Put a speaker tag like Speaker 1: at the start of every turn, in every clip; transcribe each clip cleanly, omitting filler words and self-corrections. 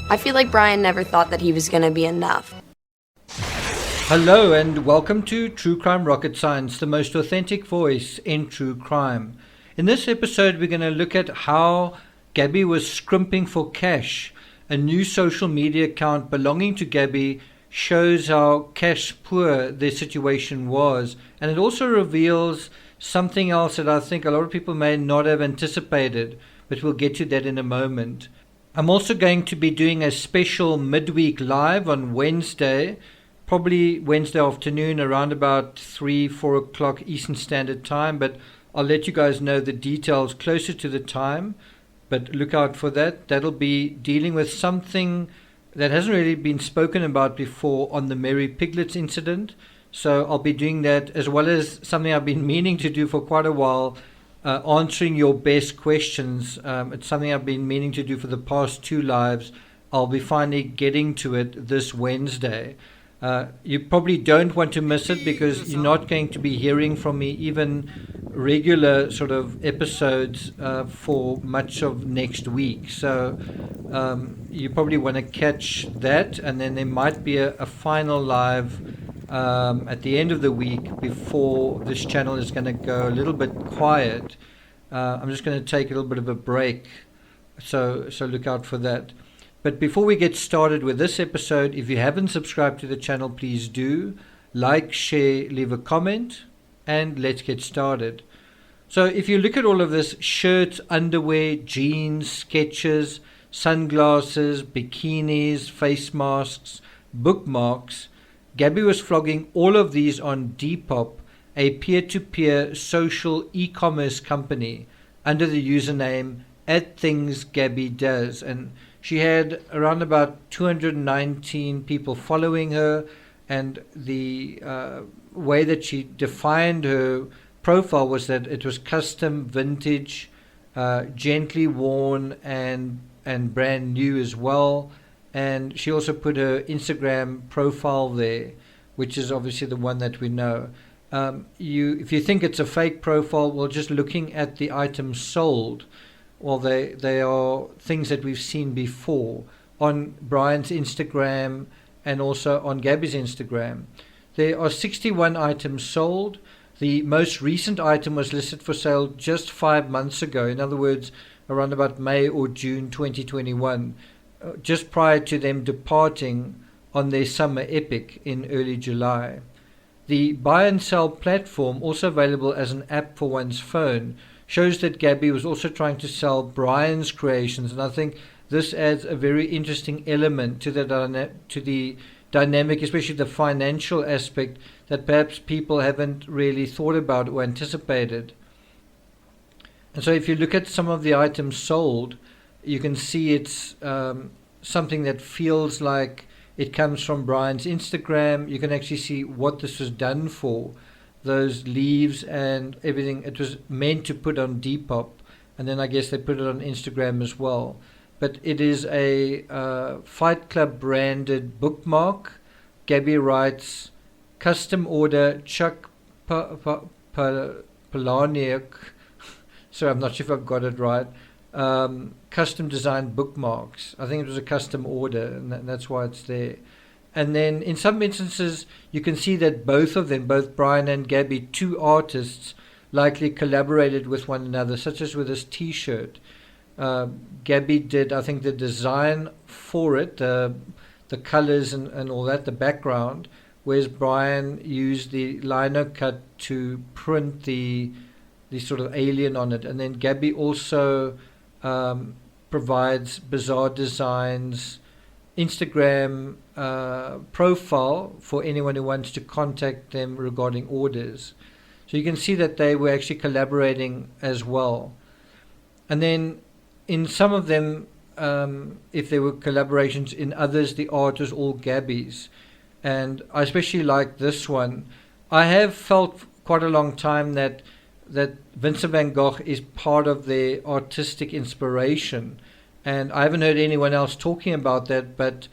Speaker 1: I feel like Brian never thought that he was going to be enough.
Speaker 2: Hello and welcome to True Crime Rocket Science, the most authentic voice in true crime. In this episode, we're going to look at how Gabby was scrimping for cash. A new social media account belonging to Gabby shows how cash poor their situation was, and it also reveals something else that I think a lot of people may not have anticipated, but we'll get to that in a moment. I'm also going to be doing a special midweek live on Wednesday, probably Wednesday afternoon around about 3-4 o'clock Eastern Standard Time, but I'll let you guys know the details closer to the time, but look out for that. That'll be dealing with something that hasn't really been spoken about before on the Mary Piglets incident. So I'll be doing that, as well as something I've been meaning to do for quite a while, answering your best questions. It's something I've been meaning to do for the past 2 lives. I'll be finally getting to it this Wednesday. You probably don't want to miss it because you're not going to be hearing from me even regular sort of episodes for much of next week. So you probably want to catch that, and then there might be a final live at the end of the week before this channel is going to go a little bit quiet. I'm just going to take a little bit of a break, so look out for that. But before we get started with this episode, if you haven't subscribed to the channel, please do. Like, share, leave a comment, and let's get started. So if you look at all of this, shirts, underwear, jeans, sketches, sunglasses, bikinis, face masks, bookmarks, Gabby was flogging all of these on Depop, a peer-to-peer social e-commerce company, under the username @thingsgabbydoes, and she had around about 219 people following her, and the way that she defined her profile was that it was custom, vintage, gently worn, and brand new as well. And she also put her Instagram profile there, which is obviously the one that we know. If you think it's a fake profile, well, just looking at the items sold, well, they are things that we've seen before on Brian's Instagram and also on Gabby's Instagram. There are 61 items sold. The most recent item was listed for sale just 5 months ago. In other words, around about May or June 2021, just prior to them departing on their summer epic in early July. The buy and sell platform, also available as an app for one's phone, shows that Gabby was also trying to sell Brian's creations, and I think this adds a very interesting element to the dynamic, especially the financial aspect that perhaps people haven't really thought about or anticipated. And so if you look at some of the items sold, you can see it's something that feels like it comes from Brian's Instagram. You can actually see what this was done for. Those leaves and everything, it was meant to put on Depop, and then I guess they put it on Instagram as well. But it is a Fight Club branded bookmark. Gabby writes, custom order Chuck Palahniuk. Sorry, I'm not sure if I've got it right. Custom designed bookmarks. I think it was a custom order, and that's why it's there. And then in some instances, you can see that both of them, both Brian and Gabby, 2 artists, likely collaborated with one another, such as with this T-shirt. Gabby did, I think, the design for it, the colors and all that, the background, whereas Brian used the lino cut to print the sort of alien on it. And then Gabby also provides bizarre designs, Instagram profile for anyone who wants to contact them regarding orders. So you can see that they were actually collaborating as well. And then in some of them, if there were collaborations, in others the art was all Gabby's. And I especially like this one. I have felt quite a long time that Vincent van Gogh is part of their artistic inspiration, and I haven't heard anyone else talking about that, but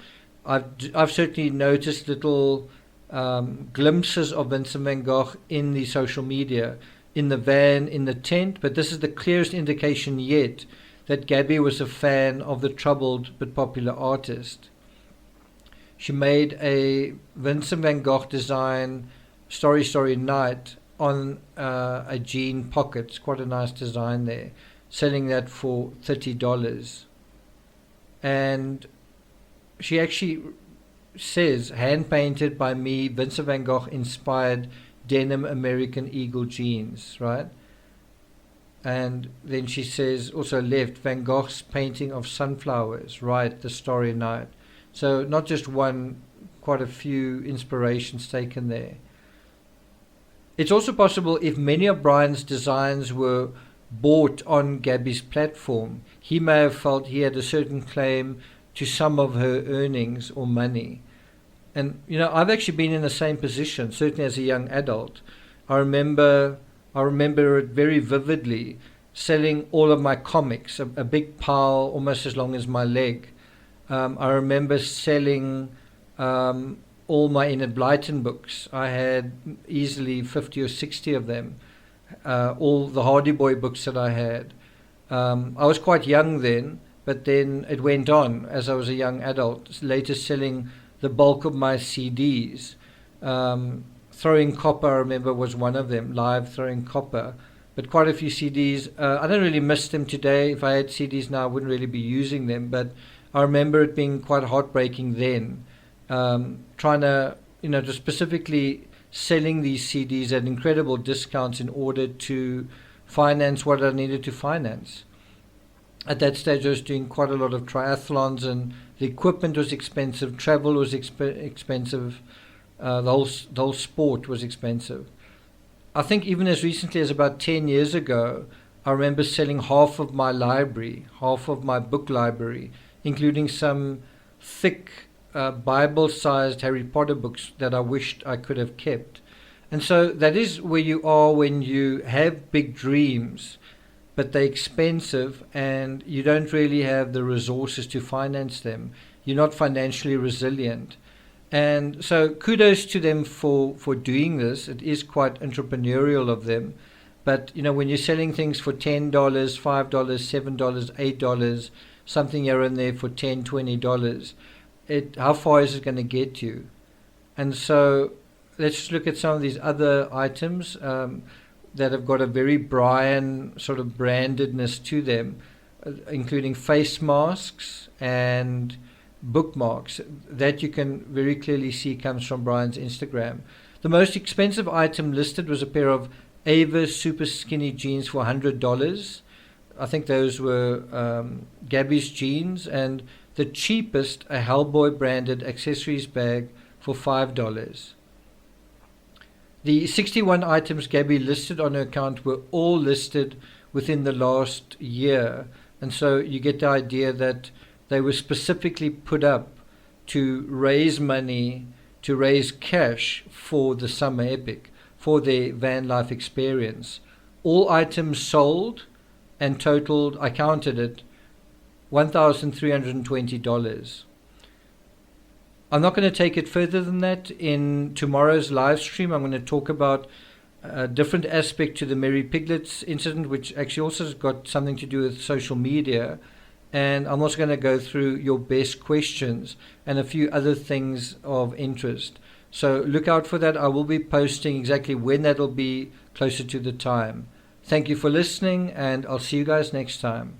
Speaker 2: I've certainly noticed little glimpses of Vincent van Gogh in the social media, in the van, in the tent, but this is the clearest indication yet that Gabby was a fan of the troubled but popular artist. She made a Vincent van Gogh design Starry Starry Night on a jean pocket. It's quite a nice design there, selling that for $30. And she actually says, hand painted by me, Vincent van Gogh inspired denim American Eagle jeans, right? And then she says, also left, Van Gogh's painting of sunflowers, right, the Starry Night. So not just one, quite a few inspirations taken there. It's also possible if many of Brian's designs were bought on Gabby's platform, he may have felt he had a certain claim to some of her earnings or money. And, you know, I've actually been in the same position, certainly as a young adult. I remember it very vividly, selling all of my comics, a big pile almost as long as my leg. I remember selling all my Enid Blyton books. I had easily 50 or 60 of them, all the Hardy Boy books that I had. I was quite young then, but then it went on as I was a young adult, later selling the bulk of my CDs. Throwing Copper, I remember, was one of them, live Throwing Copper, but quite a few CDs. I don't really miss them today. If I had CDs now, I wouldn't really be using them, but I remember it being quite heartbreaking then, trying to, just specifically selling these CDs at incredible discounts in order to finance what I needed to finance. At that stage, I was doing quite a lot of triathlons, and the equipment was expensive, travel was expensive, the whole sport was expensive. I think even as recently as about 10 years ago, I remember selling half of my library, half of my book library, including some thick Bible-sized Harry Potter books that I wished I could have kept. And so that is where you are when you have big dreams, but they're expensive and you don't really have the resources to finance them. You're not financially resilient. And so kudos to them for doing this. It is quite entrepreneurial of them. But, when you're selling things for $10, $5, $7, $8, something here and there for $10, $20, how far is it going to get you? And so let's just look at some of these other items that have got a very Brian sort of brandedness to them, including face masks and bookmarks that you can very clearly see comes from Brian's Instagram. The most expensive item listed was a pair of Ava super skinny jeans for $100. I think those were Gabby's jeans, and the cheapest, a Hellboy branded accessories bag for $5. The 61 items Gabby listed on her account were all listed within the last year, and so you get the idea that they were specifically put up to raise money, to raise cash for the summer epic, for their van life experience. All items sold and totaled, I counted it, $1,320. I'm not going to take it further than that. In tomorrow's live stream, I'm going to talk about a different aspect to the Mary Piglets incident, which actually also has got something to do with social media. And I'm also going to go through your best questions and a few other things of interest. So look out for that. I will be posting exactly when that'll be closer to the time. Thank you for listening, and I'll see you guys next time.